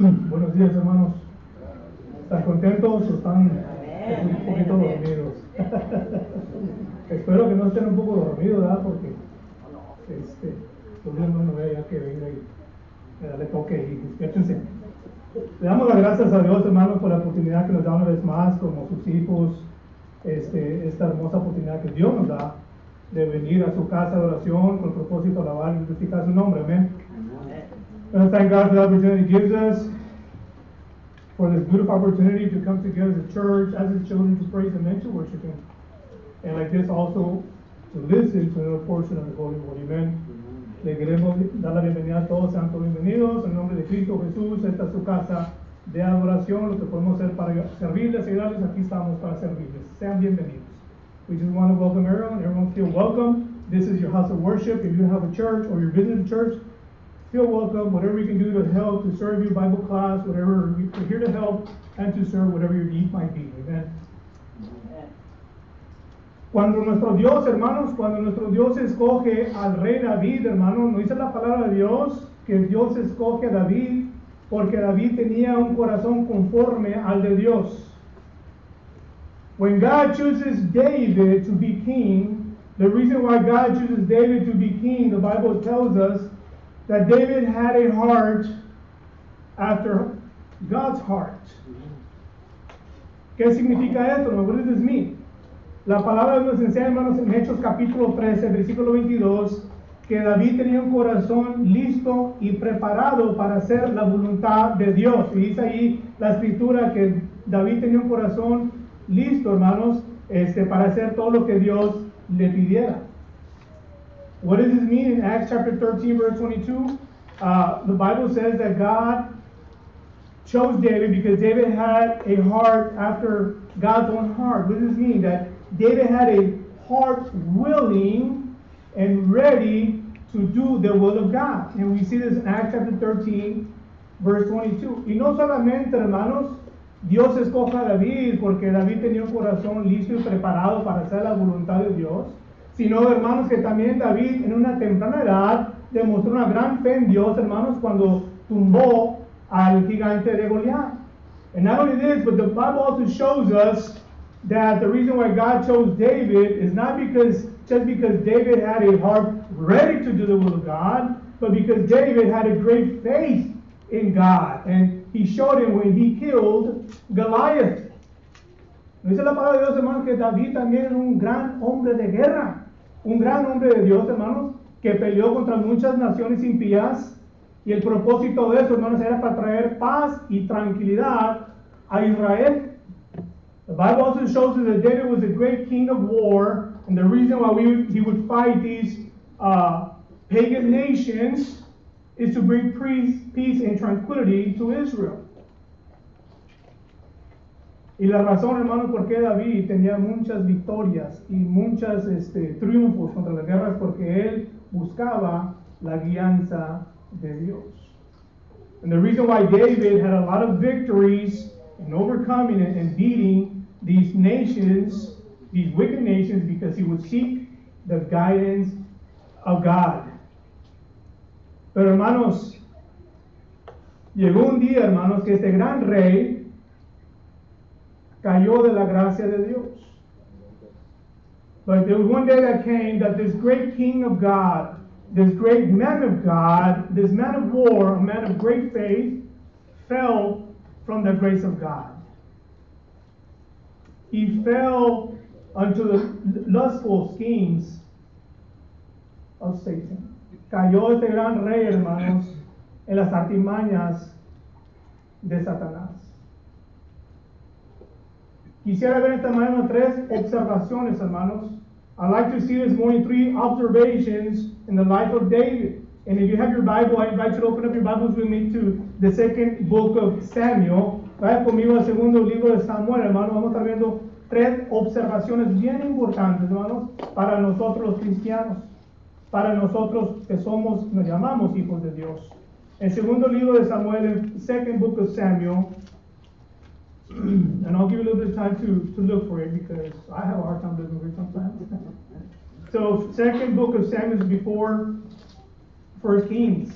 Buenos días, hermanos. ¿Están contentos o están un poquito dormidos? Espero que no estén un poco dormidos, ¿verdad? Porque los días no vea ya que venga y le toque y despiértense. Le damos las gracias a Dios, hermanos, por la oportunidad que nos da una vez más como sus hijos, esta hermosa oportunidad que Dios nos da de venir a su casa de oración con el propósito de alabar y glorificar su nombre. Amén. And thank God for the opportunity He gives us, for this beautiful opportunity to come together as a church, as His children, to praise Him and to worship Him. And like this also, to listen to another portion of the Holy Word. Amen. Le queremos dar la bienvenida a todos, sean todos bienvenidos. En nombre de Cristo Jesús, esta es su casa de adoración. Lo que podemos hacer para servirles, ayudarles, aquí estamos para servirles. Sean bienvenidos. We just want to welcome everyone. Everyone feel welcome. This is your house of worship. If you have a church or you're visiting a church, feel welcome. Whatever we can do to help, to serve you, Bible class, whatever, we're here to help and to serve whatever your need might be. Amen. Cuando nuestro Dios, hermanos, cuando nuestro Dios escoge al rey David, hermanos, no dice la palabra de Dios que Dios escoge a David porque David tenía un corazón conforme al de Dios. When God chooses David to be king, the reason why God chooses David to be king, the Bible tells us that David had a heart after God's heart. ¿Qué significa esto? What does this mean? La palabra nos enseña, hermanos, en Hechos capítulo 13, versículo 22, que David tenía un corazón listo y preparado para hacer la voluntad de Dios. Y dice ahí la escritura que David tenía un corazón listo, hermanos, para hacer todo lo que Dios le pidiera. What does this mean in Acts chapter 13, verse 22? The Bible says that God chose David because David had a heart after God's own heart. What does this mean? That David had a heart willing and ready to do the will of God. And we see this in Acts chapter 13, verse 22. Y no solamente, hermanos, Dios escoge a David porque David tenía un corazón listo y preparado para hacer la voluntad de Dios, sino, hermanos, que también David en una temprana edad demostró una gran fe en Dios, hermanos, cuando tumbó al gigante de Goliat. And not only this, but the Bible also shows us that the reason why God chose David is not just because David had a heart ready to do the will of God, but because David had a great faith in God. And he showed him when he killed Goliath. Dice la palabra de Dios, hermanos, que David también era un gran hombre de guerra. Un gran hombre de Dios, hermanos, que peleó contra muchas naciones impías. Y el propósito de eso, hermanos, era para traer paz y tranquilidad a Israel. The Bible also shows us that David was a great king of war, and the reason why he would fight these pagan nations is to bring peace and tranquility to Israel. Y la razón, hermano, por qué David tenía muchas victorias y muchos triunfos contra las guerras, porque él buscaba la guianza de Dios. And the reason why David had a lot of victories in overcoming and beating these nations, these wicked nations, because he would seek the guidance of God. Pero, hermanos, llegó un día, hermanos, que este gran rey cayó de la gracia de Dios. But there was one day that came that this great king of God, this great man of God, this man of war, a man of great faith, fell from the grace of God. He fell unto the lustful schemes of Satan. Cayó este gran rey, hermanos, en las artimañas de Satanás. Quisiera ver esta mañana tres observaciones, hermanos. I'd like to see this morning three observations in the life of David. And if you have your Bible, I invite you to open up your Bibles with me to the second book of Samuel. Vaya conmigo al segundo libro de Samuel, hermano. Vamos a estar viendo tres observaciones bien importantes, hermanos, para nosotros los cristianos, para nosotros que somos, nos llamamos hijos de Dios. El segundo libro de Samuel, el second book of Samuel. And I'll give you a little bit of time to look for it because I have a hard time looking for it sometimes. So, second book of Samuel is before 1 Kings.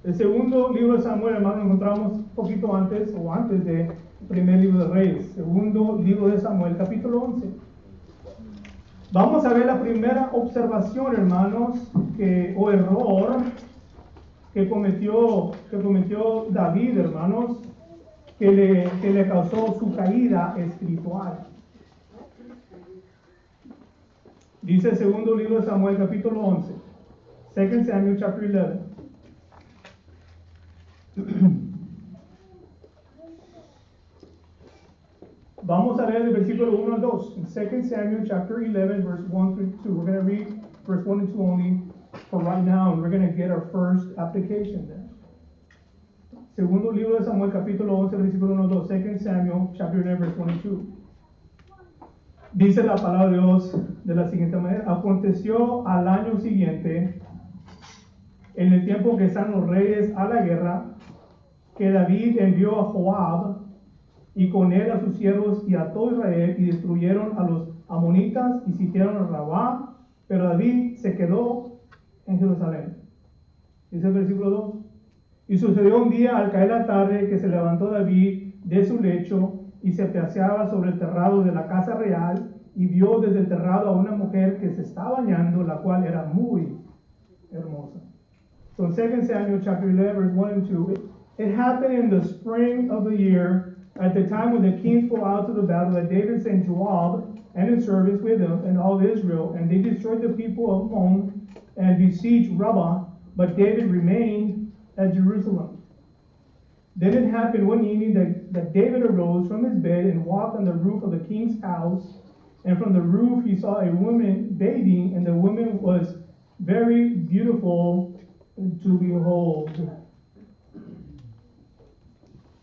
El segundo libro de Samuel, hermano, lo encontramos un poquito antes o antes del primer libro de Reyes. Segundo libro de Samuel, capítulo 11. Vamos a ver la primera observación, hermanos, o error que cometió David, hermanos, que le causó su caída espiritual. Dice el segundo libro de Samuel, capítulo 11. 2 Samuel, chapter 11. Vamos a leer el versículo 1 al 2. In 2 Samuel chapter 11, verse 1 through 2. We're going to read verse 1 and 2 only for right now, and we're going to get our first application there. Segundo libro de Samuel, capítulo 11, versículo 1 al 2. 2 Samuel chapter 11, verse 1 and 2. Dice la palabra de Dios de la siguiente manera. Aconteció al año siguiente, en el tiempo que están los reyes a la guerra, que David envió a Joab y con él a sus siervos y a todo Israel, y destruyeron a los amonitas y sitiaron a Rabá, pero David se quedó en Jerusalén. Dice el versículo 2. Y sucedió un día al caer la tarde que se levantó David de su lecho y se paseaba sobre el terrado de la casa real, y vio desde el terrado a una mujer que se estaba bañando, la cual era muy hermosa. So in 2 Samuel chapter 11, verse 1 and 2, it happened in the spring of the year, at the time when the kings go out to the battle, that David sent Joab and his servants with him and all Israel, and they destroyed the people of Ammon and besieged Rabbah, but David remained at Jerusalem. Then it happened one evening that David arose from his bed and walked on the roof of the king's house, and from the roof he saw a woman bathing, and the woman was very beautiful to behold.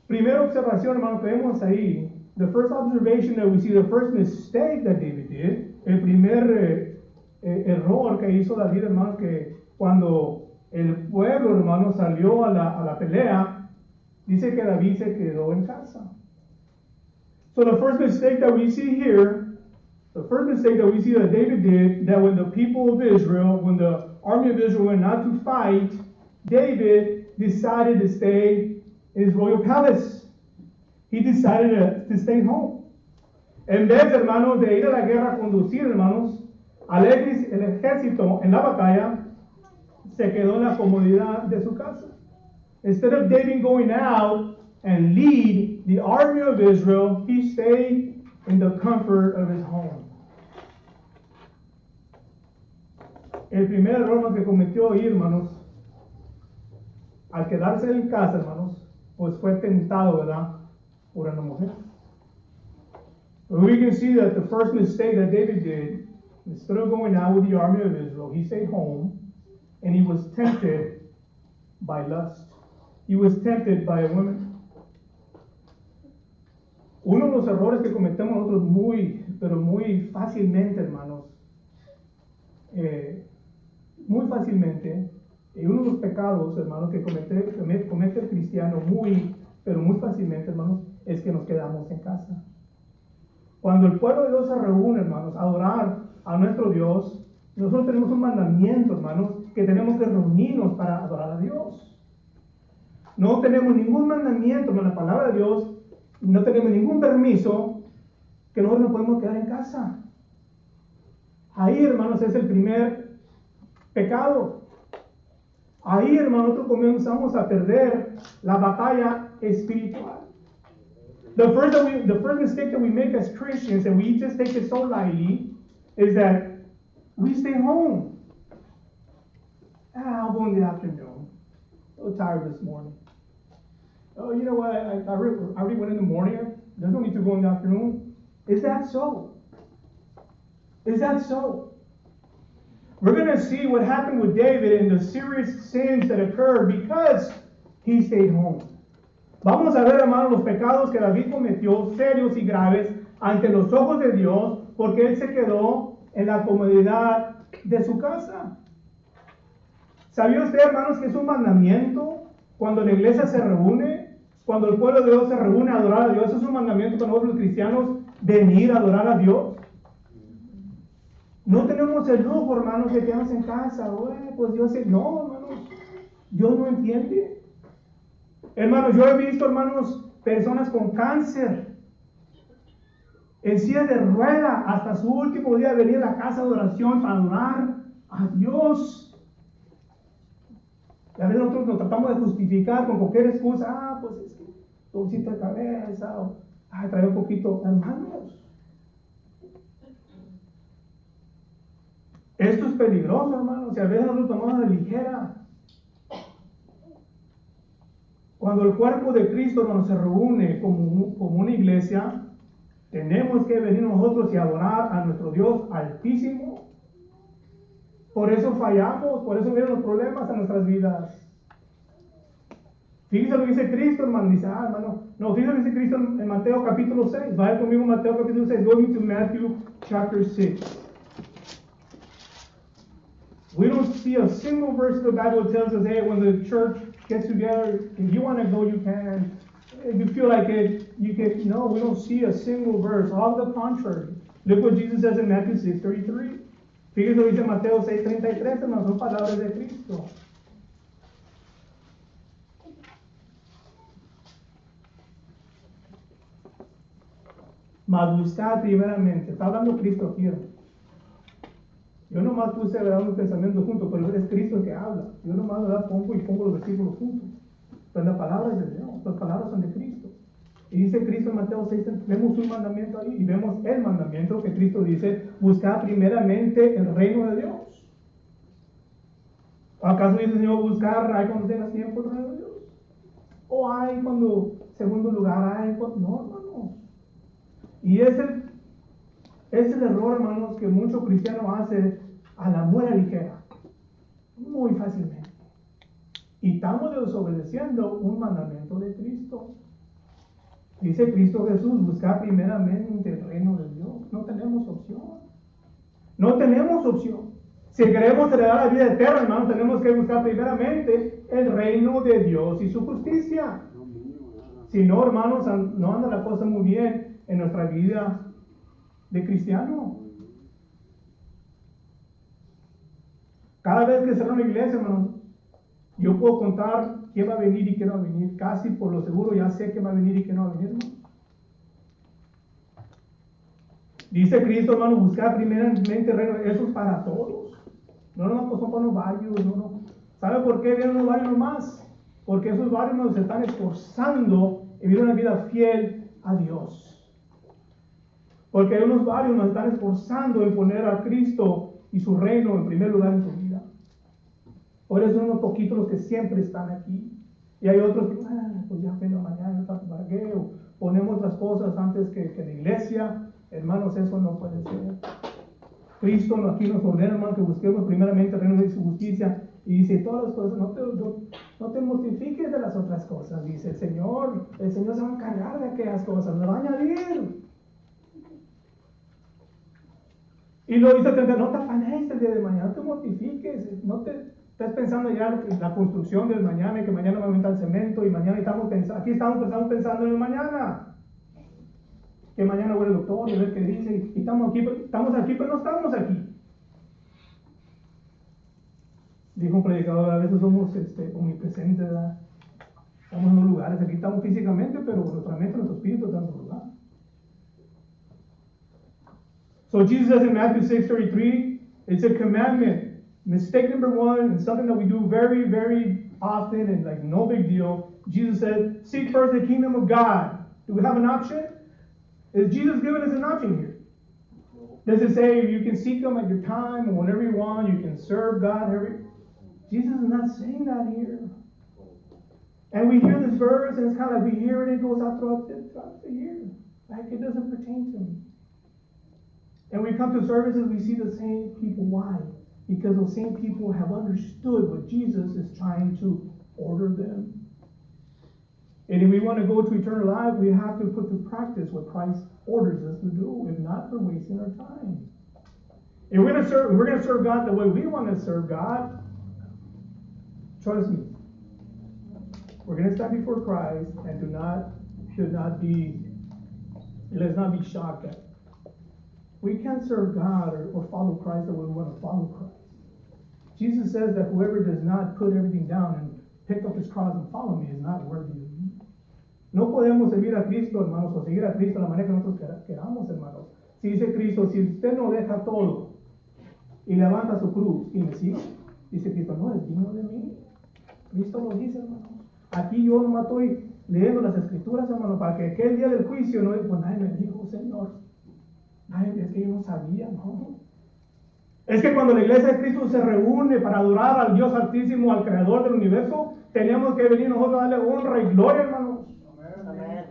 Primera observación, hermano, que vemos ahí. The first observation that we see, the first mistake that David did, el primer error que hizo David, hermano, que cuando el pueblo, hermano, salió a la pelea, dice que David se quedó en casa. So the first mistake that we see here, that David did, that when the people of Israel, when the army of Israel went out to fight, David decided to stay in his royal palace. He decided to stay home. En vez, hermanos, de ir a la guerra a conducir, hermanos, el ejército en la batalla, se quedó en la comodidad de su casa. Instead of David going out and lead the army of Israel, he stayed in the comfort of his home. El primer error que cometió ahí, hermanos, al quedarse en casa, hermanos, pues fue tentado, ¿verdad?, por una mujer. But we can see that the first mistake that David did, instead of going out with the army of Israel, he stayed home, and he was tempted by lust. He was tempted by a woman. Uno de los errores que cometemos nosotros pero muy fácilmente, hermanos, muy fácilmente, y uno de los pecados, hermanos, que comete el cristiano pero muy fácilmente, hermanos, es que nos quedamos en casa. Cuando el pueblo de Dios se reúne, hermanos, a adorar a nuestro Dios, nosotros tenemos un mandamiento, hermanos, que tenemos que reunirnos para adorar a Dios. No tenemos ningún mandamiento en la palabra de Dios, no tenemos ningún permiso que nosotros nos podemos quedar en casa. Ahí, hermanos, es el primer pecado. Ahí, hermanos, nosotros comenzamos a perder la batalla espiritual. The first mistake that we make as Christians, and we just take it so lightly, is that we stay home. I'll go in the afternoon. I'm so tired this morning. Oh, you know what? I already went in the morning. There's no need to go in the afternoon. Is that so? Is that so? We're going to see what happened with David and the serious sins that occurred because he stayed home. Vamos a ver, hermanos, los pecados que David cometió, serios y graves, ante los ojos de Dios, porque él se quedó en la comodidad de su casa. ¿Sabía usted, hermanos, que es un mandamiento cuando la iglesia se reúne, cuando el pueblo de Dios se reúne a adorar a Dios? Es un mandamiento para nosotros los cristianos venir a adorar a Dios. No tenemos el lujo, hermanos, de quedarnos en casa. Pues Dios no, hermanos. Dios no entiende. Hermanos, yo he visto, hermanos, personas con cáncer, en silla de rueda, hasta su último día venir a la casa de oración para adorar a Dios. Y a veces nosotros nos tratamos de justificar con cualquier excusa. Pues es que dolorcito de cabeza, o trae un poquito. Hermanos, esto es peligroso, hermanos, y a veces nosotros tomamos de ligera. Cuando el cuerpo de Cristo, hermanos, se reúne como una iglesia, tenemos que venir nosotros y adorar a nuestro Dios altísimo. Por eso fallamos, por eso vienen los problemas en nuestras vidas. Fíjense lo que dice Cristo, hermano. Dice, hermano, no, fíjense lo que dice Cristo en Mateo capítulo 6. Vaya conmigo Mateo capítulo 6. Go to Matthew chapter 6. We don't see a single verse in the Bible that tells us, hey, when the church gets together, if you want to go, you can. If you feel like it, you can. No, we don't see a single verse. All the contrary. Look what Jesus says in Matthew 6:33. Fíjense lo que dice Mateo 6:33, hermanos, son palabras de Cristo. Mas buscad primeramente. Está hablando Cristo aquí, hermano. Yo nomás puse unos pensamientos juntos, pero es Cristo el que habla. Yo nomás pongo los versículos juntos. Pero las palabras de Dios, las palabras son de Cristo. Y dice Cristo en Mateo 6, vemos un mandamiento ahí y vemos el mandamiento que Cristo dice, buscar primeramente el reino de Dios. ¿O acaso dice el Señor, buscar hay cuando tengas tiempo el reino de Dios? ¿O hay cuando, segundo lugar, hay cuando? No, hermanos. Y es el error, hermanos, que muchos cristianos hacen a la muela ligera, muy fácilmente. Y estamos desobedeciendo un mandamiento de Cristo. Dice Cristo Jesús, buscar primeramente el reino de Dios. No tenemos opción. No tenemos opción. Si queremos heredar la vida eterna, hermanos, tenemos que buscar primeramente el reino de Dios y su justicia. Si no, hermanos, no anda la cosa muy bien en nuestra vida de cristiano. Cada vez que cierra una iglesia, hermanos, yo puedo contar quién va a venir y quién no va a venir. Casi por lo seguro ya sé quién va a venir y quién no va a venir, hermano. Dice Cristo, hermano, buscar primeramente el reino. Eso es para todos. No, pues son para los varios. No. ¿Sabe por qué vienen los varios más? Porque esos varios nos están esforzando en vivir una vida fiel a Dios. Porque hay unos varios nos están esforzando en poner a Cristo y su reino en primer lugar en su vida. Por eso son unos poquitos los que siempre están aquí. Y hay otros que, pues ya vengo mañana, ¿para qué? O ponemos otras cosas antes que la iglesia. Hermanos, eso no puede ser. Cristo aquí nos ordena, hermano, que busquemos primeramente el reino de su justicia. Y dice, todas las cosas, no te mortifiques de las otras cosas. Dice el Señor se va a encargar de aquellas cosas, lo va a añadir. Y lo dice, no te afanes el día de mañana, no te mortifiques, no te estés pensando ya en la construcción del mañana y que mañana va a aumentar el cemento y mañana estamos pensando en el mañana. Que mañana voy al doctor y a ver qué dice, y estamos aquí, pero no estamos aquí. Dijo un predicador, a veces somos omnipresentes, ¿verdad? Estamos en los lugares, aquí estamos físicamente, pero nuestra mente, nuestro espíritu está en otro lugar. So Jesus says in Matthew 6:33, it's a commandment. Mistake number one, and something that we do very, very often and like no big deal. Jesus said, seek first the kingdom of God. Do we have an option? Is Jesus giving us an option here? Does it say you can seek Him at your time and whenever you want, you can serve God? Jesus is not saying that here. And we hear this verse and it's kind of like we hear it and it goes out throughout the year. Like it doesn't pertain to me. And we come to services, we see the same people. Why? Because those same people have understood what Jesus is trying to order them. And if we want to go to eternal life, we have to put to practice what Christ orders us to do. If not, we're wasting our time. If we're going to serve God the way we want to serve God, trust me, we're going to stand before Christ and let's not be shocked at it. We can't serve God or follow Christ the way we want to follow Christ. Jesus says that whoever does not put everything down and pick up his cross and follow me is not worthy of me. No podemos servir a Cristo, hermanos, o seguir a Cristo de la manera que nosotros queramos, hermanos. Si dice Cristo, si usted no deja todo y levanta su cruz y me sigue, dice Cristo, no es digno de mí. Cristo lo dice, hermanos. Aquí yo nomás estoy leyendo las escrituras, hermano, para que aquel día del juicio no es, pues nadie me dijo, Señor. Ay, es que yo no sabía, no. Es que cuando la iglesia de Cristo se reúne para adorar al Dios Altísimo, al Creador del universo, tenemos que venir nosotros a darle honra y gloria, hermanos. Amén.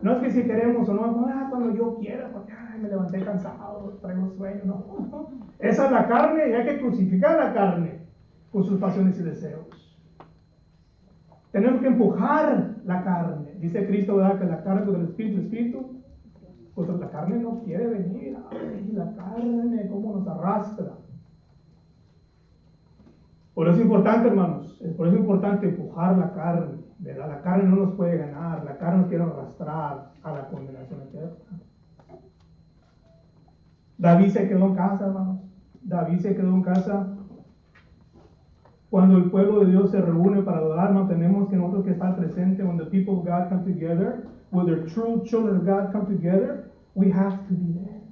No es que si queremos o no, cuando yo quiera, porque me levanté cansado, traigo sueño, no. Esa es la carne y hay que crucificar la carne con sus pasiones y deseos. Tenemos que empujar la carne. Dice Cristo, ¿verdad? Que la carne con el espíritu, pues la carne no quiere venir. Ay, la carne, cómo nos arrastra. Por eso es importante, hermanos, por eso es importante empujar la carne, ¿verdad? La carne no nos puede ganar, la carne nos quiere arrastrar a la condenación eterna. David se quedó en casa, hermanos. David se quedó en casa. Cuando el pueblo de Dios se reúne para adorar, no tenemos que nosotros que estar presentes. When the people of God come together, when the true children of God come together, we have to be there.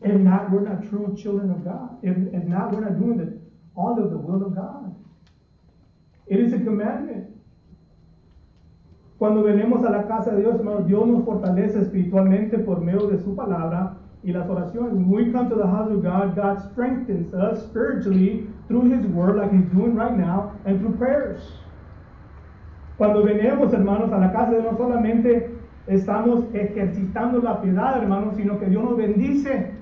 If not, we're not true children of God. If not, we're not doing all of the will of God. It is a commandment. Cuando venimos a la casa de Dios, hermanos, Dios nos fortalece espiritualmente por medio de su palabra y las oraciones. When we come to the house of God, God strengthens us spiritually through His Word, like He's doing right now, and through prayers. Cuando venimos, hermanos, a la casa de Dios, no solamente estamos ejercitando la piedad, hermanos, sino que Dios nos bendice.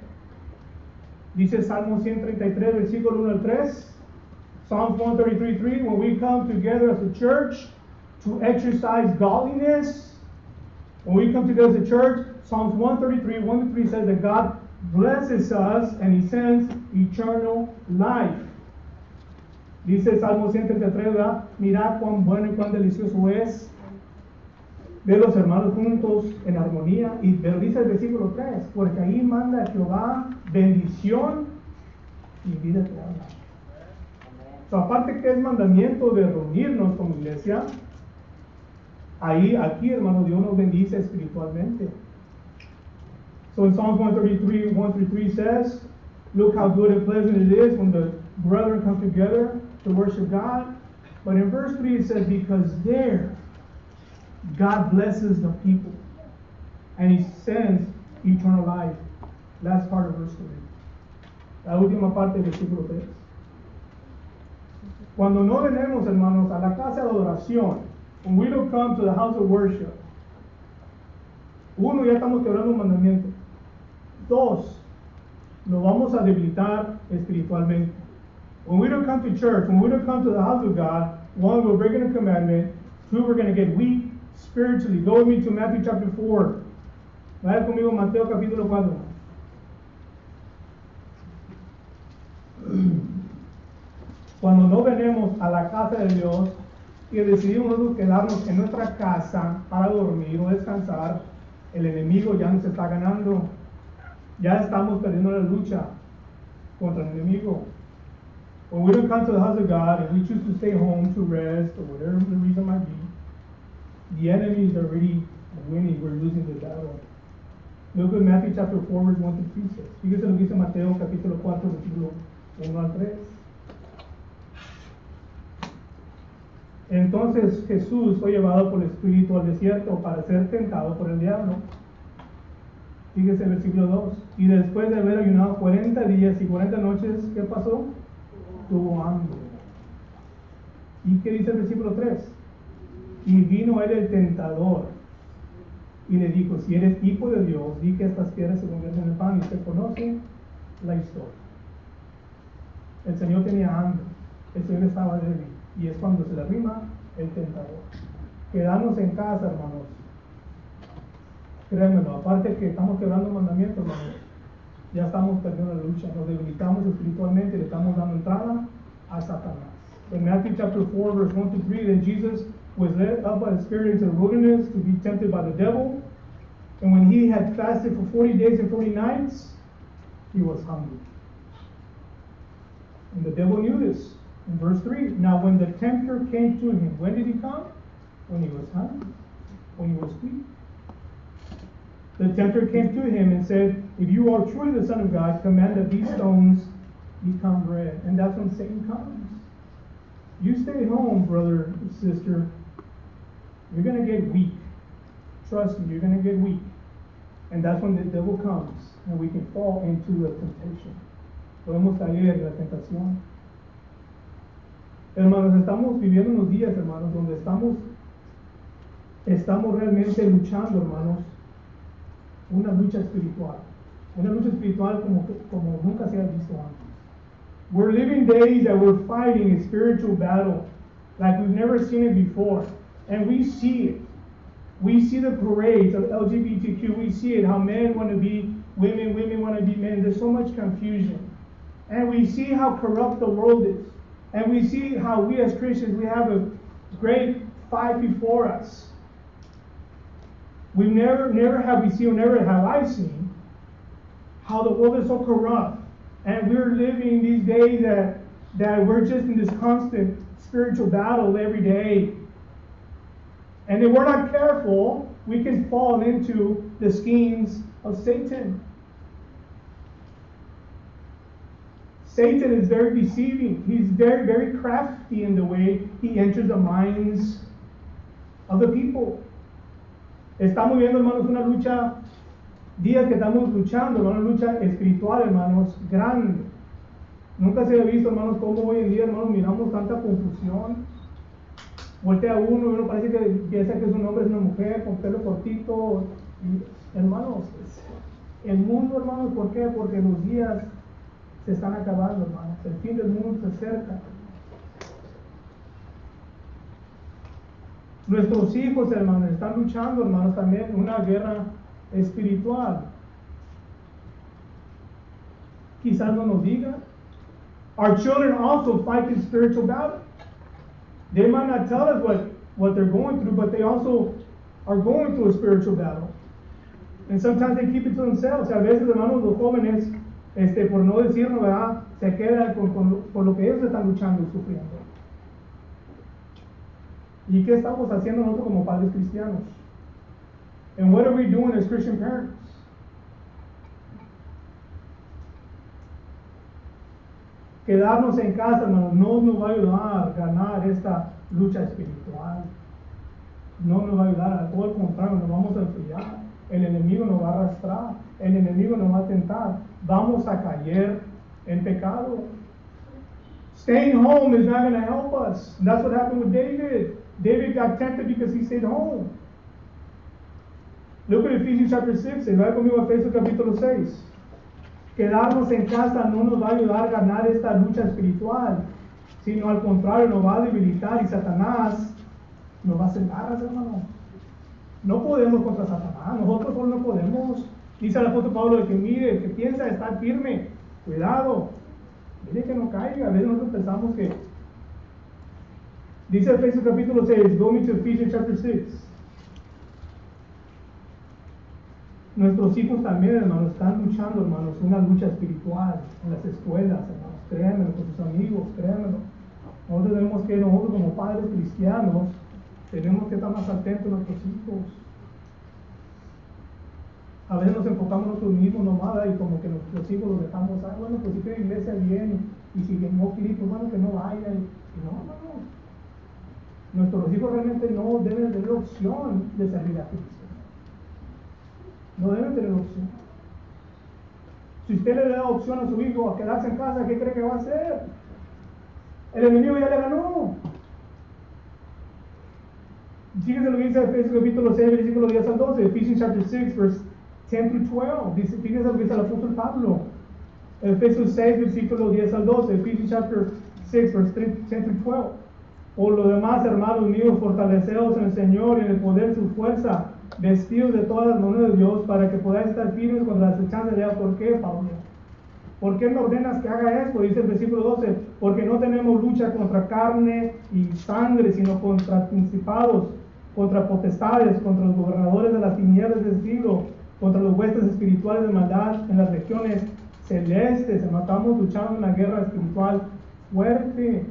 Dice Salmo 133, versículo 1 al 3. Psalms 133:3, when we come together as a church to exercise godliness, when we come together as a church, Psalms 133, 1-3 says that God blesses us and He sends eternal life. Dice Salmo 133, ¿verdad? Mirad cuán bueno y cuán delicioso es ver los hermanos juntos en armonía. Pero dice el versículo 3, porque ahí manda Jehová bendición y vida eterna. So, aparte que es mandamiento de reunirnos como iglesia, aquí, hermano, Dios nos bendice espiritualmente. So in Psalms 133, 1-3 says, look how good and pleasant it is when the brethren come together to worship God. But in verse 3 it says, because there God blesses the people and He sends eternal life. Last part of verse 3. La última parte del versículo 3. Cuando no venimos, hermanos, a la casa de adoración, when we don't come to the house of worship, uno, ya estamos quebrando un mandamiento. Dos, nos vamos a debilitar espiritualmente. When we don't come to church, when we don't come to the house of God, one, we're breaking a commandment. Two, we're going to get weak spiritually. Go with me to Matthew chapter 4. Vaya conmigo Mateo capítulo 4. Cuando no venimos a la casa de Dios y decidimos quedarnos en nuestra casa para dormir o descansar, el enemigo ya nos está ganando. Ya estamos perdiendo la lucha contra el enemigo. When we don't come to the house of God and we choose to stay home to rest or whatever the reason might be, the enemy is already winning. We're losing the battle. Look at Matthew chapter 4, verse 1-3 says. Fíjese lo que dice Mateo capítulo 4, versículo 1 al 3. Entonces Jesús fue llevado por el Espíritu al desierto para ser tentado por el diablo. Fíjese el versículo 2. Y después de haber ayunado 40 días y 40 noches, ¿qué pasó? Tuvo hambre. ¿Y qué dice el versículo 3? Y vino a él el tentador y le dijo, si eres hijo de Dios, di que estas piedras se convierten en pan. Y usted conoce la historia. El Señor tenía hambre, el Señor estaba débil, y es cuando se le arrima el tentador. Quedarnos en casa, hermanos, créanmelo, aparte que estamos quebrando mandamientos, hermanos, ya estamos perdiendo la lucha, nos debilitamos espiritualmente y le estamos dando entrada a Satanás. In Matthew chapter 4, verse 1-3, then Jesus was led up by the Spirit into the wilderness to be tempted by the devil. And when He had fasted for 40 days and 40 nights, He was hungry. And the devil knew this. In verse 3, now when the tempter came to him, when did he come? When he was hungry, when he was weak. The tempter came to him and said, if you are truly the Son of God, command that these stones become bread. And that's when Satan comes. You stay home, brother and sister. You're going to get weak. Trust me, you're going to get weak. And that's when the devil comes and we can fall into the temptation. Podemos caer en la tentación. Hermanos, estamos viviendo unos días, hermanos, donde estamos realmente luchando, hermanos, una lucha espiritual como nunca se ha visto antes. We're living days that we're fighting a spiritual battle like we've never seen it before, and we see it. We see the parades of LGBTQ. We see it, how men want to be women, women want to be men. There's so much confusion. And we see how corrupt the world is. And we see how we as Christians, we have a great fight before us. Never have I seen how the world is so corrupt. And we're living these days that we're just in this constant spiritual battle every day. And if we're not careful, we can fall into the schemes of Satan. Satan is very deceiving. He's very, very crafty in the way he enters the minds of the people. Estamos viendo, hermanos, una lucha, días que estamos luchando, una lucha espiritual, hermanos, grande. Nunca se ha visto, hermanos, cómo hoy en día, hermanos, miramos tanta confusión. Voltea uno y uno parece que piensa que es un hombre, es una mujer, con pelo cortito. Y, hermanos, el mundo, hermanos, ¿por qué? Porque los días se están acabando, hermanos. El fin del mundo se acerca. Nuestros hijos, hermanos, están luchando, hermanos, también una guerra espiritual. Quizás no nos digan. Our children also fight in spiritual battle. They might not tell us what they're going through, but they also are going through a spiritual battle. And sometimes they keep it to themselves. A veces, hermanos, los jóvenes, por no decirlo, ¿verdad?, se quedan con lo que ellos están luchando y sufriendo. ¿Y qué estamos haciendo nosotros como padres cristianos? And what are we doing as Christian parents? Quedarnos en casa, hermanos, no nos va a ayudar a ganar esta lucha espiritual. No nos va a ayudar, a todo el contrario, nos vamos a enfriar. El enemigo nos va a arrastrar, el enemigo nos va a tentar. Vamos a caer en pecado. Staying home is not going to help us. And that's what happened with David. David got tempted because he stayed home. Look at Ephesians chapter 6. Vaya conmigo a Efesios capítulo 6. Quedarnos en casa no nos va a ayudar a ganar esta lucha espiritual, sino al contrario nos va a debilitar y Satanás nos va a hacer garras, hermano. No podemos contra Satanás, nosotros solo no podemos. Dice el apóstol Pablo de que mire, que piensa estar firme, cuidado, mire que no caiga. A veces nosotros pensamos que, dice Efesios capítulo 6, go to Ephesians chapter 6. Nuestros hijos también, hermanos, están luchando, hermanos, una lucha espiritual en las escuelas, hermanos, créanmelo, con sus amigos, créanmelo. Nosotros tenemos que, nosotros como padres cristianos, tenemos que estar más atentos a nuestros hijos. A veces nos enfocamos nosotros mismos nomás y como que nuestros hijos los dejamos, bueno, pues si quiere iglesia bien, y si no quiere, pues bueno, que no vaya. Y no. Nuestros hijos realmente no deben tener opción de servir a Cristo. No deben tener opción. Si usted le da opción a su hijo a quedarse en casa, ¿qué cree que va a hacer? El enemigo ya le ganó. Fíjense lo que dice Efesios capítulo 6, versículo 10 al 12. Ephesians chapter 6, verse 10 through 12. Fíjense lo que dice el apóstol Pablo. Efesios 6, versículo 10 al 12. Ephesians chapter 6, verse 10 through 12. Por lo demás, hermanos míos, fortaleceos en el Señor y en el poder de su fuerza, vestidos de todas las manos de Dios, para que podáis estar firmes contra las acechanzas de Dios. ¿Por qué, Pablo? ¿Por qué me ordenas que haga esto? Dice el versículo 12, porque no tenemos lucha contra carne y sangre, sino contra principados, contra potestades, contra los gobernadores de las tinieblas del siglo, contra los huestes espirituales de maldad en las regiones celestes. Estamos luchando una guerra espiritual fuerte.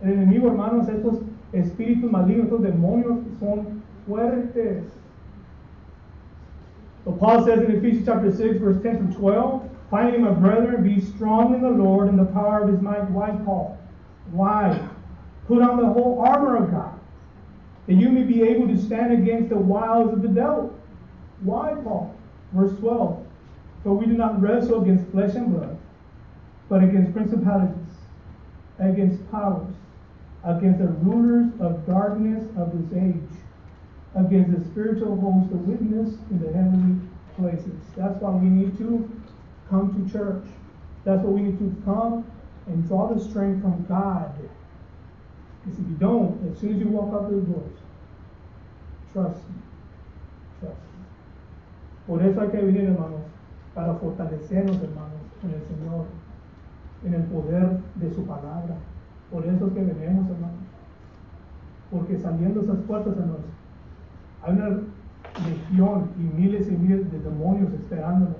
El enemigo, hermanos, estos espíritus malignos, estos demonios son fuertes. So Paul says in Ephesians chapter 6, verse 10 through 12, finally, my brethren, be strong in the Lord and the power of his might. Why, Paul? Why? Put on the whole armor of God, that you may be able to stand against the wiles of the devil. Why, Paul? Verse 12, for we do not wrestle against flesh and blood, but against principalities, against powers, against the rulers of darkness of this age, against the spiritual host of wickedness in the heavenly places. That's why we need to come to church. That's why we need to come and draw the strength from God. Because if you don't, as soon as you walk out those doors, trust me. Trust me. Por eso hay que venir, hermanos, para fortalecernos, hermanos, en el Señor, en el poder de su palabra. Por eso es que venimos, hermanos. Porque saliendo esas puertas, hermanos, hay una legión y miles de demonios esperándonos.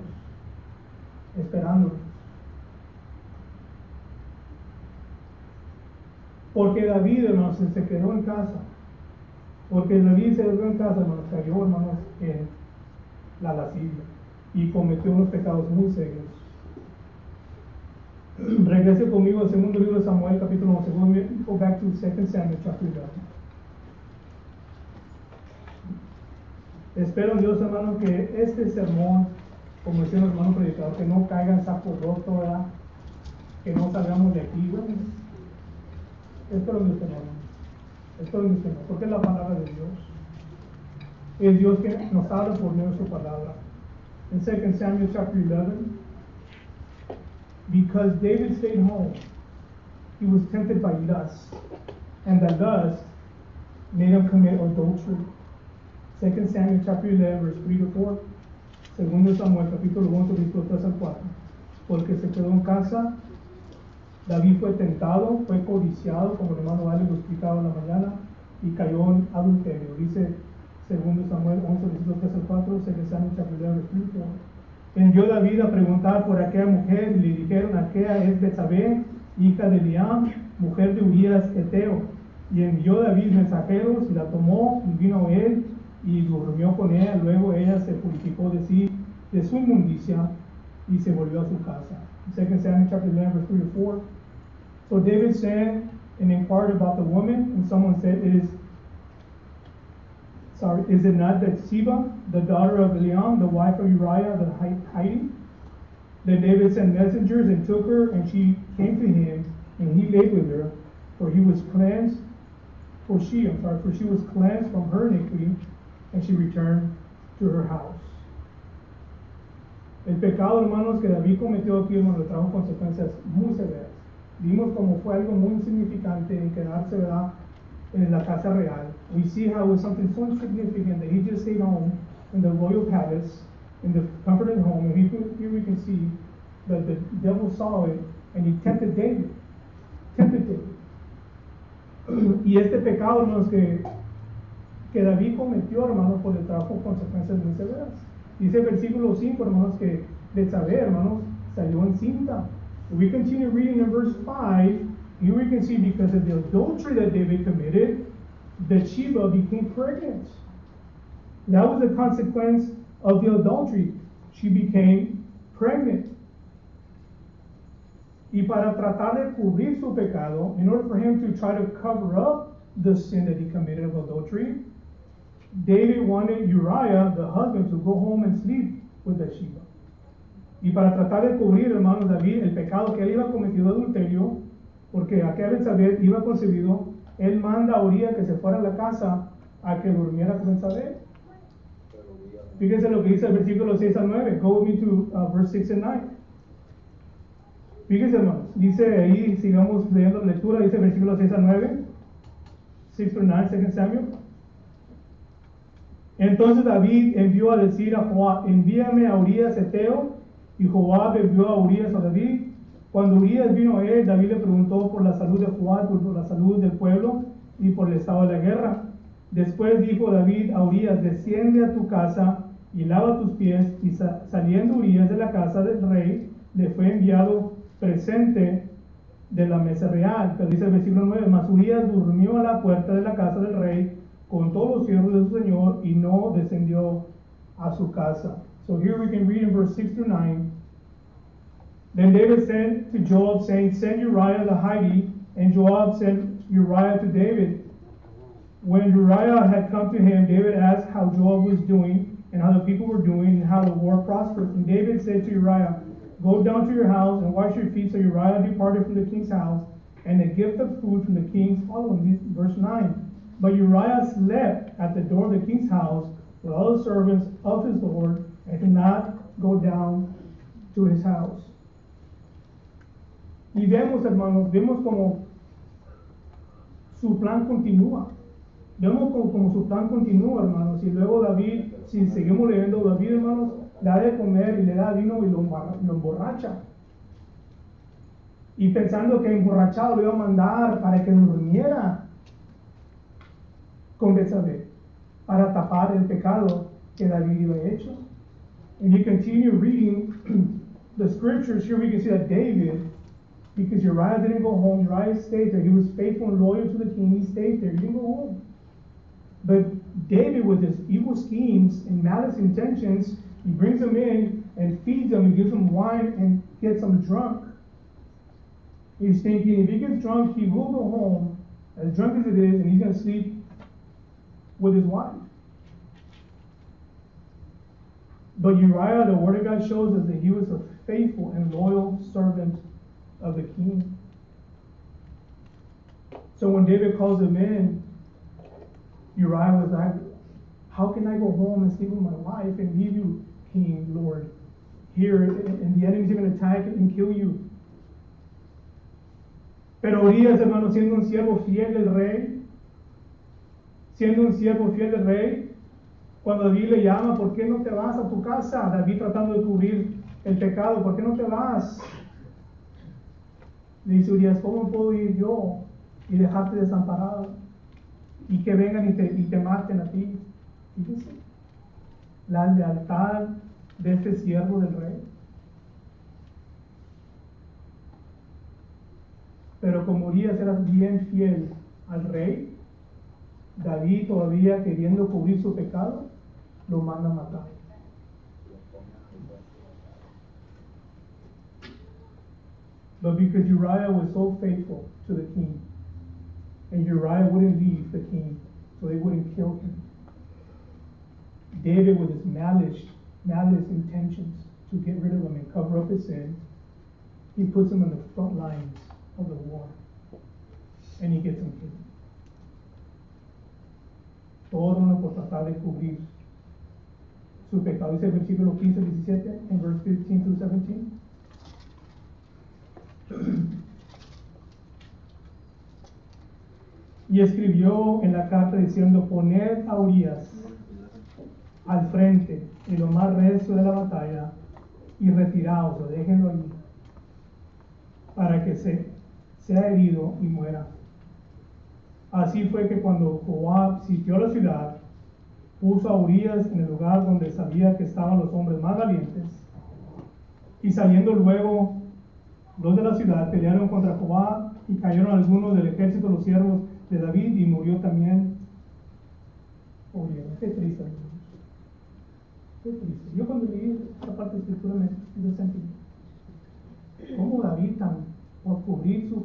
Porque David, hermanos, se quedó en casa. Porque David se quedó en casa, hermanos, cayó, hermanos, en la lascivia y cometió unos pecados muy serios. Regrese conmigo al segundo libro de Samuel, capítulo 11. Go back to 2 Samuel, chapter 11. Espero, Dios, hermano, que este sermón, como decía el hermano predicador, que no caiga en saco roto, ¿verdad? Que no salgamos de aquí, ¿verdad? Espero, Dios, hermano. Espero, Dios, hermano, porque es la palabra de Dios. Es Dios que nos habla por medio de su palabra. In 2 Samuel chapter 11, because David stayed home, he was tempted by lust, and that lust made him commit adultery. 2 Samuel chapter 11, verse 3 to 4. Segundo Samuel capítulo 11, versículos 3 al 4. Porque se quedó en casa, David fue tentado, fue codiciado, como el hermano Ali lo explicaba en la mañana, y cayó en adulterio. Dice segundo Samuel 11, versículos 3 al 4, 2 Samuel chapter 11, verse 3 to 4. Envió David a preguntar por aquella mujer, y le dijeron: aquella es Betsabé, hija de Eliam, mujer de Urías Eteo. Y envió David mensajeros, y la tomó, y vino a él, y durmió con ella. Luego ella se purificó de su inmundicia, y se volvió a su casa. 2 Samuel chapter 11, verse 3 to 4. So David sent and inquired about the woman, and someone said, is it not Bathsheba, the daughter of Eliam, the wife of Uriah the Hittite? Then David sent messengers and took her, and she came to him, and he lay with her, for she was cleansed from her iniquity, and she returned to her house. El pecado, hermanos, que David cometió aquí, hermanos, le trajo consecuencias muy severas. Vimos como fue algo muy insignificante en quedarse, ¿verdad?, en la casa real. We see how it was something so insignificant that he just stayed home in the royal palace, in the comforted home. And here we can see that the devil saw it, and he tempted David. Y este pecado, hermanos, que David cometió, hermanos, pues le trajo consecuencias muy severas. Dice el versículo 5, hermanos, que Betsabé, hermanos, salió encinta. If we continue reading in verse 5, here we can see, because of the adultery that David committed, Bathsheba became pregnant. That was the consequence of the adultery. She became pregnant. Y para tratar de cubrir su pecado, in order for him to try to cover up the sin that he committed of adultery, David wanted Uriah, the husband, to go home and sleep with Bathsheba. Y para tratar de cubrir, hermanos, David, el pecado que él iba cometido de adulterio, porque aquella Betsabé iba concebido, él manda a Uriah que se fuera a la casa a que durmiera con Betsabé. Fíjense lo que dice el versículo 6 al 9. Go with me to verse 6 and 9. Fíjense, hermanos, dice ahí, sigamos leyendo la lectura, dice el versículo 6 al 9. 6 through 9, 2 Samuel. Entonces David envió a decir a Joab: envíame a Urías Eteo. Y Joab envió a Urías a David. Cuando Urías vino a él, David le preguntó por la salud de Joab, por la salud del pueblo y por el estado de la guerra. Después dijo David a Urías: desciende a tu casa y lava tus pies. Y saliendo Urías de la casa del rey, le fue enviado presente de la mesa real. Pero dice el versículo 9, mas Urías durmió a la puerta de la casa del rey con todos los siervos de su señor y no descendió a su casa. So here we can read in verse 6 through 9. Then David sent to Joab, saying, send Uriah the Hittite, and Joab sent Uriah to David. When Uriah had come to him, David asked how Joab was doing, and how the people were doing, and how the war prospered. And David said to Uriah, go down to your house and wash your feet. So Uriah departed from the king's house, and the gift of food from the king followed. Verse 9. But Uriah slept at the door of the king's house with all the servants of his lord, and did not go down to his house. Y vemos, hermanos, como su plan continúa. Vemos como su plan continúa, hermanos. Y luego David, si seguimos leyendo, David, hermanos, le da de comer y le da vino y lo emborracha. Y pensando que emborrachado lo iba a mandar para que durmiera con Betsabé, para tapar el pecado que David había hecho. And you continue reading the scriptures here, we can see that David, because Uriah didn't go home, Uriah stayed there. He was faithful and loyal to the king. He stayed there. He didn't go home. But David, with his evil schemes and malice intentions, he brings them in and feeds them and gives them wine and gets them drunk. He's thinking if he gets drunk, he will go home, as drunk as it is, and he's going to sleep with his wife. But Uriah, the word of God shows us that he was a faithful and loyal servant of the king. So when David calls him in, Uriah was like, how can I go home and sleep with my wife and leave you, King, Lord, here, and the enemy's going to attack and kill you? Pero Urias, hermano, siendo un siervo fiel del rey, cuando David le llama, ¿por qué no te vas a tu casa? David tratando de cubrir el pecado, ¿por qué no te vas? Le dice Urias, ¿cómo puedo ir yo y dejarte desamparado? Y que vengan y te maten a ti. Fíjese, la lealtad de este siervo del rey. Pero como Urias era bien fiel al rey, David, todavía queriendo cubrir su pecado, lo manda a matar. But because Uriah was so faithful to the king, and Uriah wouldn't leave the king, so they wouldn't kill him, David, with his malice intentions to get rid of him and cover up his sin, he puts him in the front lines of the war, and he gets him killed. Todo por tratar de cubrir su pecado. Dice el versículo 15 al 17, en verse 15 through 17. Y escribió en la carta diciendo, poned a Urias al frente de lo más recio de la batalla y retiraos, o déjenlo allí, para que sea herido y muera. Así fue que cuando Joab sitió la ciudad, puso a Urias en el lugar donde sabía que estaban los hombres más valientes, y saliendo luego los de la ciudad pelearon contra Joab, y cayeron algunos del ejército de los siervos de David, y murió también Urias. Qué triste, hermanos. Qué triste. Yo cuando leí esta parte de la escritura me sentí, ¿cómo David, por cubrir su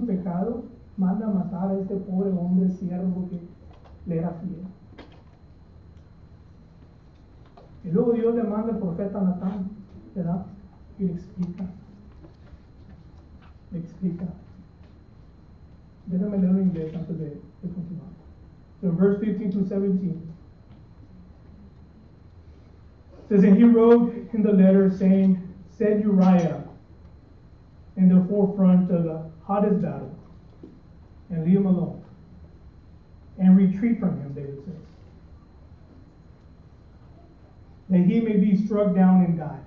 pecado, manda a matar a este pobre hombre siervo que le era fiel? Y luego Dios le manda al profeta Natán, ¿verdad? Y le explica. Déjame leerlo en inglés antes de continuar. So verse 15 to 17. It says, and he wrote in the letter saying, set Uriah in the forefront of the hottest battle, and leave him alone, and retreat from him, David says, that he may be struck down and die.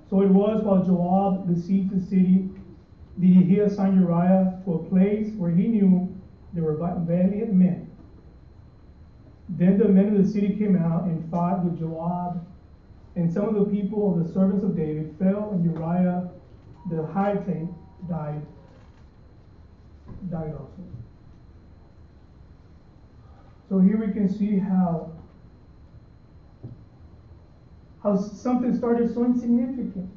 So it was while Joab besieged the city, did he assign Uriah to a place where he knew there were valiant men. Then the men of the city came out and fought with Joab And some of the people, the servants of David, fell, and Uriah the Hittite died also. So here we can see how something started so insignificant.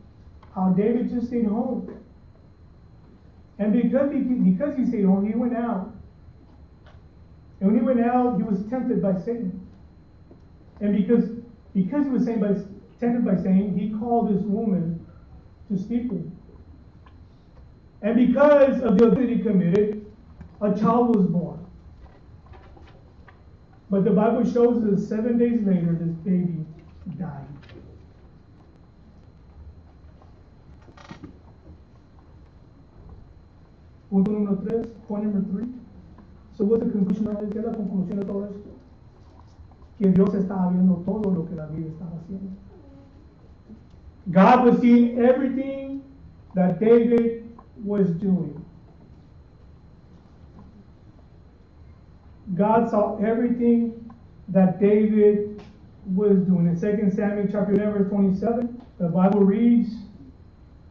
How David just stayed home. And because he stayed home, he went out. And when he went out, he was tempted by Satan. And because he was tempted by Satan, he called this woman to sleep with him. And because of the adultery he committed, a child was born. But the Bible shows that 7 days later, this baby died. Punto número 3, point number 3. So what's the conclusion of this? ¿Qué es la conclusión de todo esto? Que Dios estaba viendo todo lo que David estaba haciendo. God was seeing everything that David was doing. God saw everything that David was doing. In 2 Samuel chapter 11, verse 27, the Bible reads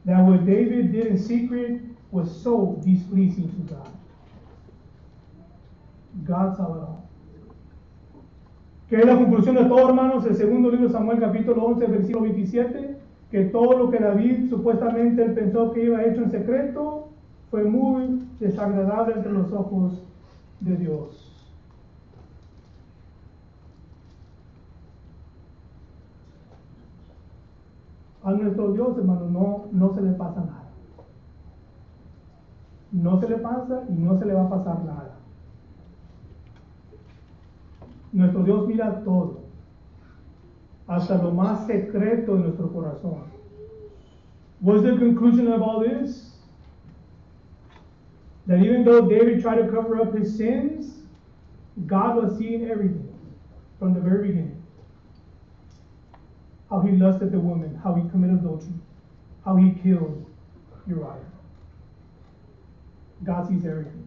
that what David did in secret was so displeasing to God. God saw it all. ¿Qué es la conclusión de todo, hermanos? El segundo libro de Samuel, capítulo 11, versículo 27, que todo lo que David supuestamente él pensó que iba hecho en secreto fue muy desagradable entre los ojos de Dios. A nuestro Dios, hermano, no se le pasa nada. No se le pasa y no se le va a pasar nada. Nuestro Dios mira todo, hasta lo más secreto de nuestro corazón. What's the conclusion of all this? That even though David tried to cover up his sins, God was seeing everything from the very beginning. How he lusted the woman, how he committed adultery, how he killed Uriah. God sees everything.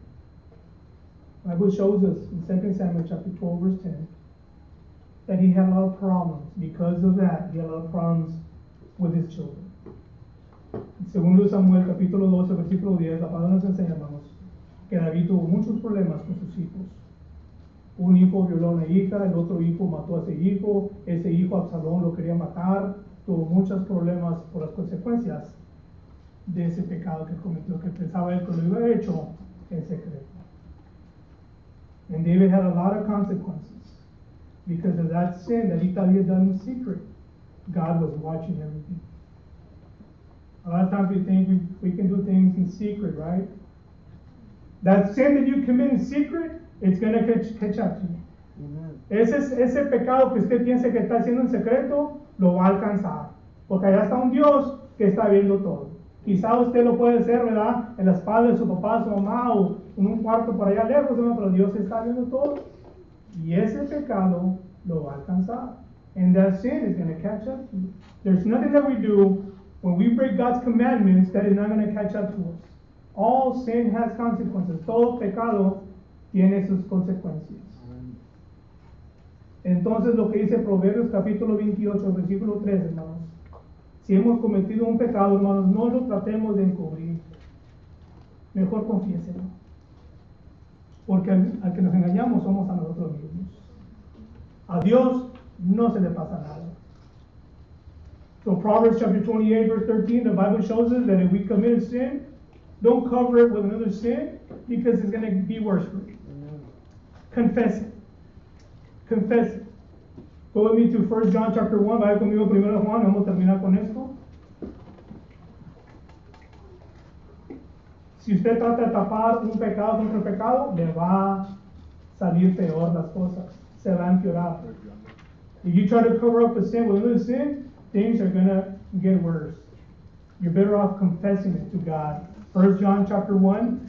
The Bible shows us in 2 Samuel chapter 12, verse 10, that he had a lot of problems. Because of that, he had a lot of problems with his children. En 2 Samuel capítulo 12, versículo 10, la palabra nos enseña, hermanos, que David tuvo muchos problemas con sus hijos. Un hijo violó a una hija, el otro hijo mató a ese hijo Absalón lo quería matar, tuvo muchos problemas por las consecuencias de ese pecado que cometió, que pensaba él que lo había hecho en secreto. And David had a lot of consequences because of that sin that he thought he had done in secret. God was watching everything. A lot of times we think we can do things in secret, right? That sin that you commit in secret, it's going to catch up to you. Ese pecado que usted piensa que está haciendo en secreto, lo va a alcanzar. Porque allá está un Dios que está viendo todo. Quizá usted lo puede hacer, ¿verdad? En la espalda de su papá, su mamá, o en un cuarto por allá lejos, ¿no? Pero Dios está viendo todo. Y ese pecado lo va a alcanzar. And that sin is going to catch up to you. There's nothing that we do when we break God's commandments that is not going to catch up to us. All sin has consequences. Todo pecado tiene sus consecuencias. Entonces lo que dice Proverbios capítulo 28, versículo 3, hermanos. Si hemos cometido un pecado, hermanos, no lo tratemos de encubrir. Mejor confiéselo. Porque al que nos engañamos somos a nosotros mismos. A Dios no se le pasa nada. So Proverbs chapter 28, verse 13, the Bible shows us that if we commit a sin, don't cover it with another sin because it's going to be worse for you. Confess it. Confess it. Go with me to 1 John chapter 1. Vaya conmigo primero a Juan. Vamos a terminar con esto. Si usted trata de tapar un pecado con otro pecado, le va a salir peor las cosas. Se va a empeorar. If you try to cover up a sin with another sin, things are going to get worse. You're better off confessing it to God. 1 John chapter 1.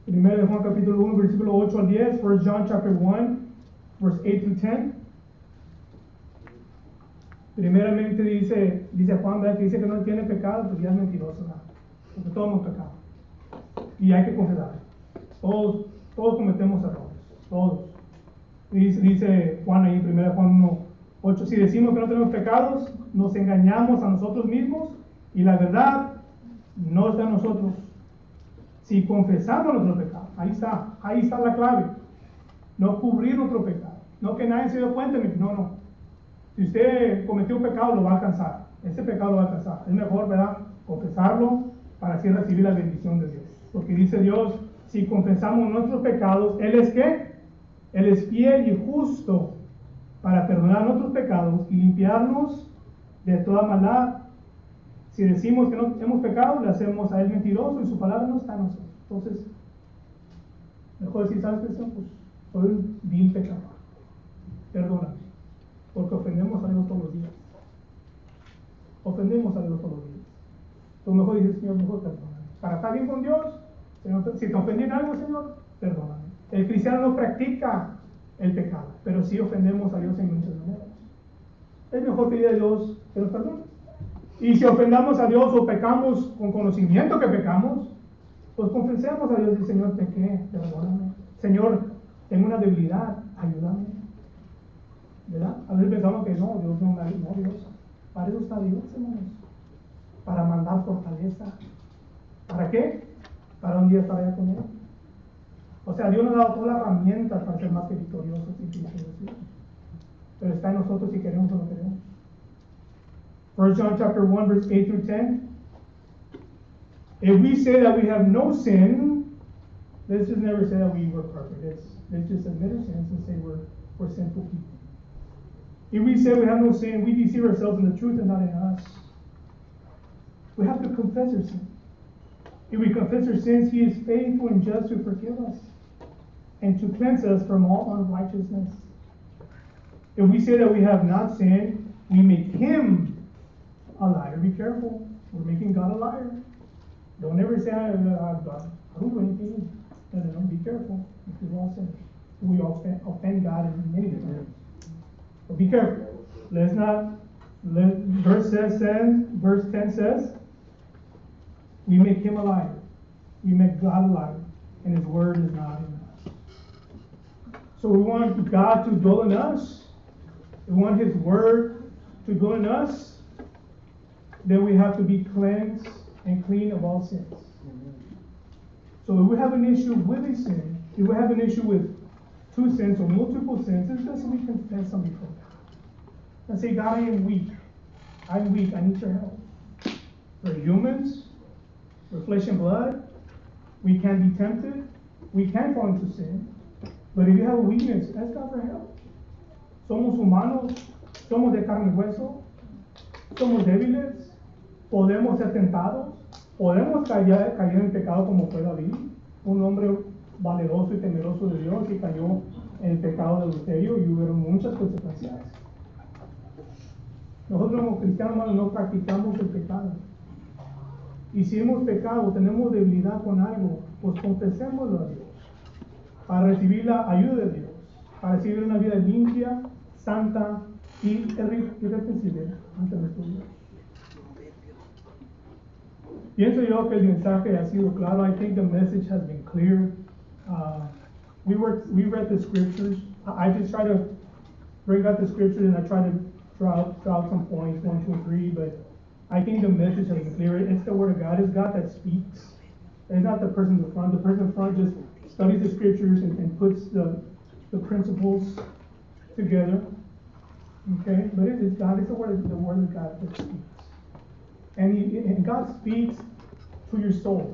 Primero de Juan capítulo 1, versículo 8 al 10. 1 John chapter 1, verse 8 through 10. Primeramente dice Juan, ¿verdad? Que dice que no tiene pecado, pues ya es mentiroso, ¿verdad? Porque todos hemos pecado. Y hay que confesar. Todos Todos cometemos errores, todos. Dice Juan ahí, 1 Juan 1:8, si decimos que no tenemos pecados, nos engañamos a nosotros mismos y la verdad no está en nosotros. Si confesamos nuestro pecado, ahí está la clave. No cubrir nuestro pecado, no que nadie se dio cuenta, no. Si usted cometió un pecado, lo va a alcanzar. Ese pecado lo va a alcanzar. Es mejor, ¿verdad?, confesarlo para así recibir la bendición de Dios. Porque dice Dios, si confesamos nuestros pecados, Él es ¿qué? Él es fiel y justo para perdonar nuestros pecados y limpiarnos de toda maldad. Si decimos que no hemos pecado, le hacemos a Él mentiroso y su palabra no está en nosotros. Entonces, mejor decir, ¿sabes qué? Pues soy un vil pecador. Perdóname. Porque ofendemos a Dios todos los días. Ofendemos a Dios todos los días. Tú mejor dices, Señor, mejor perdóname. Para estar bien con Dios, Señor, si te ofendí en algo, Señor, perdóname. El cristiano no practica el pecado, pero sí ofendemos a Dios en muchas maneras. Es mejor pedir a Dios que nos perdone. Y si ofendamos a Dios o pecamos con conocimiento que pecamos, pues confesemos a Dios y Señor, pequé, perdóname. Señor, tengo una debilidad, ayúdame. ¿Verdad? A veces pensamos que no, Dios no, Dios. Para eso está Dios, hermanos. Para mandar fortaleza. ¿Para qué? Para un día estar allá con Él. O sea, Dios nos ha dado todas las herramientas para ser más que victoriosos y victoriosos. Pero está en nosotros si queremos o no queremos. 1 John chapter 1, verse 8 through 10. If we say that we have no sin, let's just never say that we were perfect. Let's just admit our sins and say we're sinful people. If we say we have no sin, we deceive ourselves and the truth is not in us. We have to confess our sin. If we confess our sins, He is faithful and just to forgive us and to cleanse us from all unrighteousness. If we say that we have not sinned, we make Him a liar. Be careful. We're making God a liar. Don't ever say, I don't do anything. No, be careful. Because we're all sinners. We offend God in many different ways. But be careful. Verse 10 says, we make Him a liar. We make God a liar. And His word is not in us. So we want God to dwell in us. We want His word to dwell in us. Then we have to be cleansed and clean of all sins. So if we have an issue with a sin, if we have an issue with two sins or multiple sins, it's just we confess them before God. And say, God, I am weak. I'm weak. I need your help. We're humans. We're flesh and blood. We can be tempted. We can fall into sin. But if you have a weakness, ask God for help. Somos humanos. Somos de carne y hueso. Somos débiles. Podemos ser tentados. Podemos caer en pecado como fue David, un hombre valeroso y temeroso de Dios y cayó en el pecado de adulterio y hubo muchas consecuencias. Nosotros como cristianos, hermanos, no practicamos el pecado. Y si hemos pecado, tenemos debilidad con algo, pues confesémoslo a Dios para recibir la ayuda de Dios, para recibir una vida limpia, santa y irreprensible ante nuestro Dios. Pienso yo que el mensaje ha sido claro. I think the message has been clear. We read the scriptures. I just try to bring out the scriptures and I try to draw out some points, 1, 2, 3. But I think the message has been clear. It's the word of God. It's God that speaks. It's not the person in the front. The person in the front just studies the scriptures and puts the principles together. Okay, but it's God. It's the word of God that speaks. And God speaks to your soul.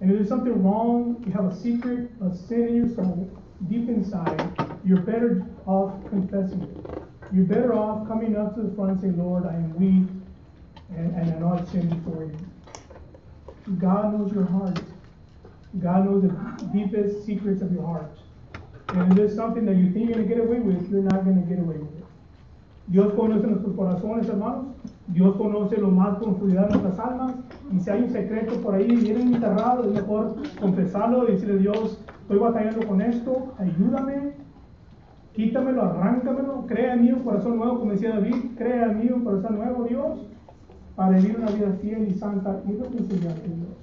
And if there's something wrong, you have a secret, a sin in your soul, deep inside, you're better off confessing it. You're better off coming up to the front and saying, Lord, I am weak, and I know I've sinned before you. God knows your heart. God knows the deepest secrets of your heart. And if there's something that you think you're going to get away with, you're not going to get away with it. Dios conoce nuestros corazones, hermanos. Dios conoce lo más profundidad de nuestras almas. Y si hay un secreto por ahí bien enterrado, es mejor confesarlo y decirle, Dios, estoy batallando con esto, ayúdame, quítamelo, arráncamelo, crea en mí un corazón nuevo, como decía David, crea en mí un corazón nuevo, Dios, para vivir una vida fiel y santa y reconciliante, Dios.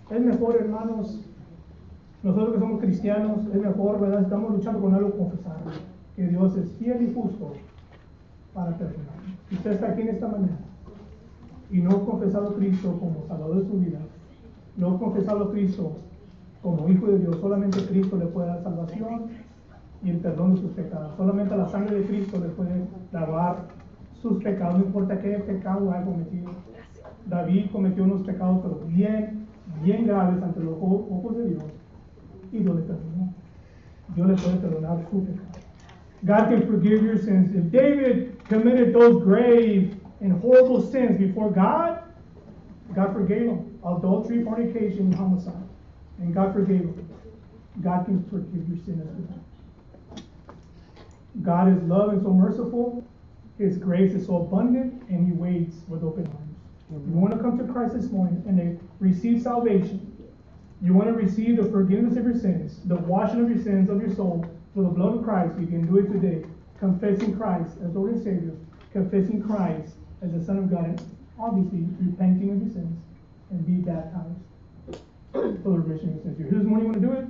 Es mejor, hermanos, Nosotros que somos cristianos, es mejor, ¿verdad? Estamos luchando con algo, confesarlo. Que Dios es fiel y justo para perdonar. Si usted está aquí en esta mañana y no ha confesado a Cristo como Salvador de su vida, no ha confesado a Cristo como Hijo de Dios, solamente Cristo le puede dar salvación y el perdón de sus pecados. Solamente la sangre de Cristo le puede lavar sus pecados, no importa qué pecado haya cometido. David cometió unos pecados, pero bien graves ante los ojos de Dios, y Dios le perdonó. Dios le puede perdonar su pecado. God can forgive your sins. If David committed those grave and horrible sins before God, God forgave him. Adultery, fornication, homicide. And God forgave him. God can forgive your sin as well. God is love and so merciful. His grace is so abundant, and He waits with open arms. You want to come to Christ this morning and receive salvation. You want to receive the forgiveness of your sins, the washing of your sins of your soul through the blood of Christ. You can do it today, confessing Christ as Lord and Savior, confessing Christ as the Son of God, and obviously repenting of your sins and be baptized for the remission of your sins. If you're here this morning, you want to do it,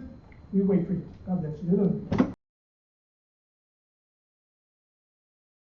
we wait for you. God bless you.